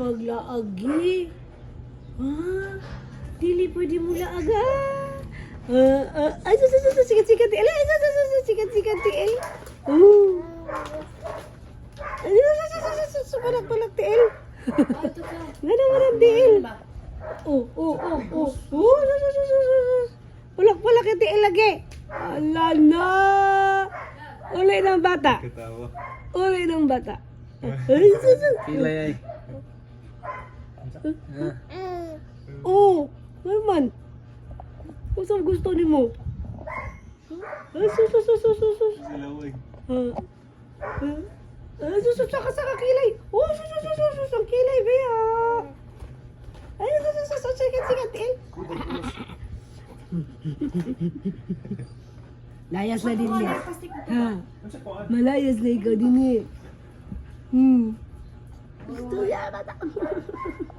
Paglaagi. Dili pwede mo laaga. Ay, sikat-sikat tiil. Ay, sikat-sikat tiil. Ay, palak tiil. Gano'n mo ng tiil. Palak yung tiil lagi. Ala na. Uli ng bata. Uli ng bata. Kilay ay. Naman. Kung saan gusto ni mo? Sus. Sus, saka kilay. Sus, ang kilay, Bea. Ay, sus, sikat, eh. Layas na din niya. Ha? Malayas na ikaw din eh. Gusto yan, bata.